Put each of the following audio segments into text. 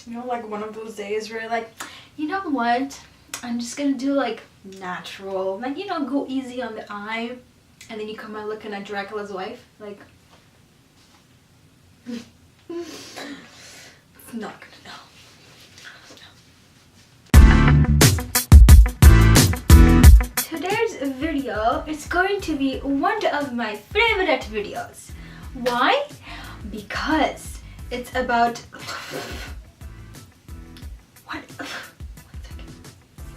You know, like one of those days where you're like, you know what? I'm just gonna do like natural, like, you know, go easy on the eye, and then you come out looking at Dracula's wife, like, it's not gonna know. Today's video is going to be one of my favorite videos. Why? Because it's about what?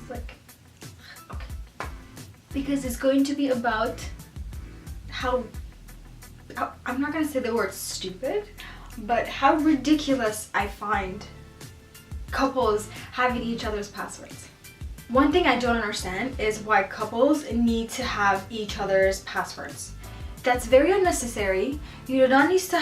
Like, okay. Because it's going to be about how I'm not gonna say the word stupid, but how ridiculous I find couples having each other's passwords. One thing I don't understand is why couples need to have each other's passwords. That's very unnecessary. You do not need to.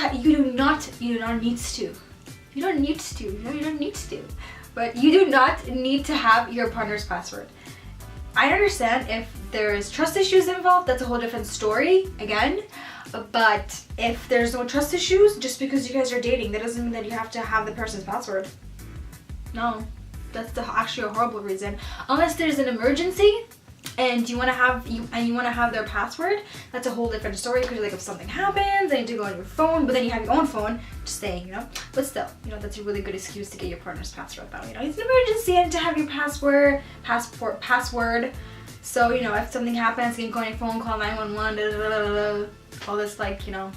But you do not need to have your partner's password. I understand if there's trust issues involved, that's a whole different story again. But if there's no trust issues, just because you guys are dating, that doesn't mean that you have to have the person's password. No, that's actually a horrible reason. Unless there's an emergency and you want to have their password, that's a whole different story. Because like if something happens, then you need to go on your phone, but then you have your own phone. Just saying, you know. But still, you know, that's a really good excuse to get your partner's password though. You know, it's an emergency and to have your password. So you know, if something happens, you can go on your phone, call 911, all this, like, you know,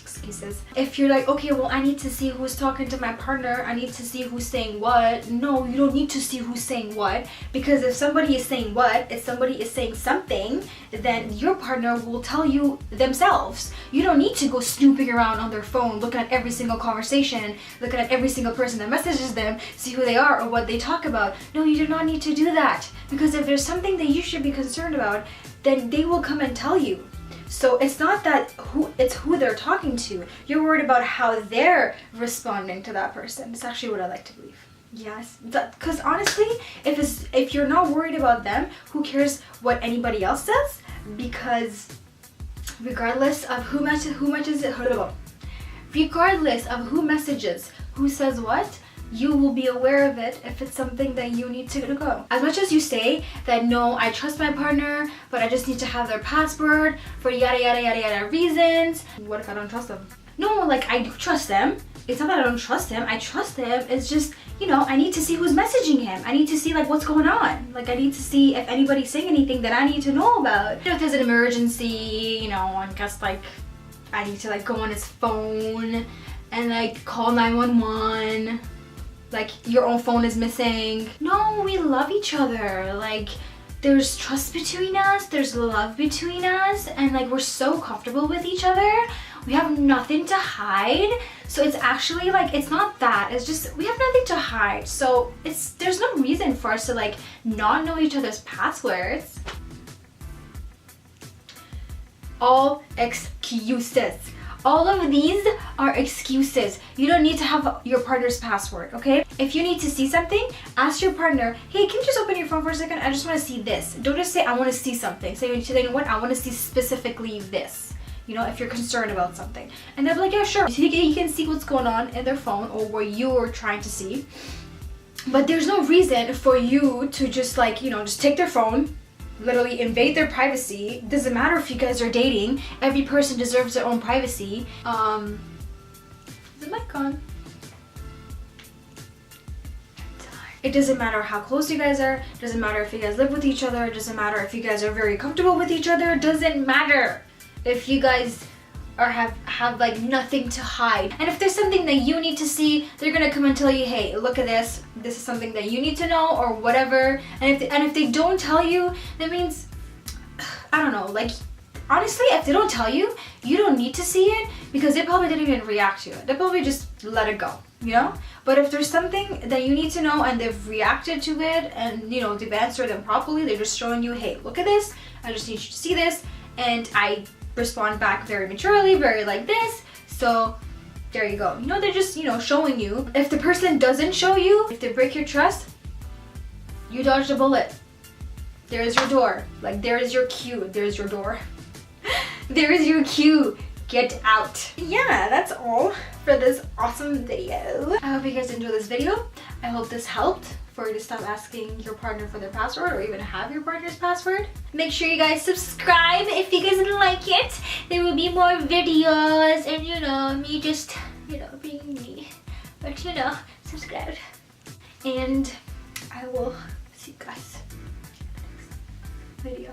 excuses. If you're like, okay, well, I need to see who's talking to my partner, I need to see who's saying what. No, you don't need to see who's saying what, because if somebody is saying what, if somebody is saying something, then your partner will tell you themselves. You don't need to go snooping around on their phone, looking at every single conversation, looking at every single person that messages them, see who they are or what they talk about. No, you do not need to do that, because if there's something that you should be concerned about, then they will come and tell you. So it's not that it's who they're talking to. You're worried about how they're responding to that person. It's actually what I like to believe. Yes, because honestly, if you're not worried about them, who cares what anybody else says? Because regardless of regardless of who messages, who says what, you will be aware of it if it's something that you need to go. As much as you say that, no, I trust my partner, but I just need to have their password for yada yada yada yada reasons. What if I don't trust them? No, like, I do trust them. It's not that I don't trust him. I trust him. It's just, you know, I need to see who's messaging him. I need to see like what's going on. Like, I need to see if anybody's saying anything that I need to know about. You know, if there's an emergency, you know, I guess like I need to like go on his phone and like call 911. Like, your own phone is missing. No, we love each other. Like, there's trust between us, there's love between us, and like, we're so comfortable with each other. We have nothing to hide. So it's actually like, it's not that, it's just we have nothing to hide. So there's no reason for us to like not know each other's passwords. All excuses. All of these are excuses. You don't need to have your partner's password, okay? If you need to see something, ask your partner, hey, can you just open your phone for a second? I just want to see this. Don't just say, I want to see something. Say, you know what? I want to see specifically this. You know, if you're concerned about something. And they'll be like, yeah, sure. So you can see what's going on in their phone or what you're trying to see. But there's no reason for you to just like, you know, just take their phone, literally invade their privacy. Doesn't matter if you guys are dating. Every person deserves their own privacy. Is the mic on? It doesn't matter how close you guys are. It doesn't matter if you guys live with each other. It doesn't matter if you guys are very comfortable with each other. It doesn't matter if you guys have like nothing to hide. And if there's something that you need to see, they're gonna come and tell you, hey, look at this. This is something that you need to know or whatever. And if they don't tell you, that means, I don't know, like, honestly, if they don't tell you, you don't need to see it, because they probably didn't even react to it. They probably just let it go, you know? But if there's something that you need to know and they've reacted to it and, you know, they've answered them properly, they're just showing you, hey, look at this. I just need you to see this. And I respond back very maturely, very like this. So there you go. You know, they're just, you know, showing you. If the person doesn't show you, if they break your trust, you dodged a bullet. There is your door. Like, there is your cue. There's your door. There is your cue. Get out. Yeah, that's all for this awesome video. I hope you guys enjoyed this video. I hope this helped for you to stop asking your partner for their password or even have your partner's password. Make sure you guys subscribe if you guys like it. There will be more videos and you know, me just, you know, being me. But you know, subscribe. And I will see you guys in the next video.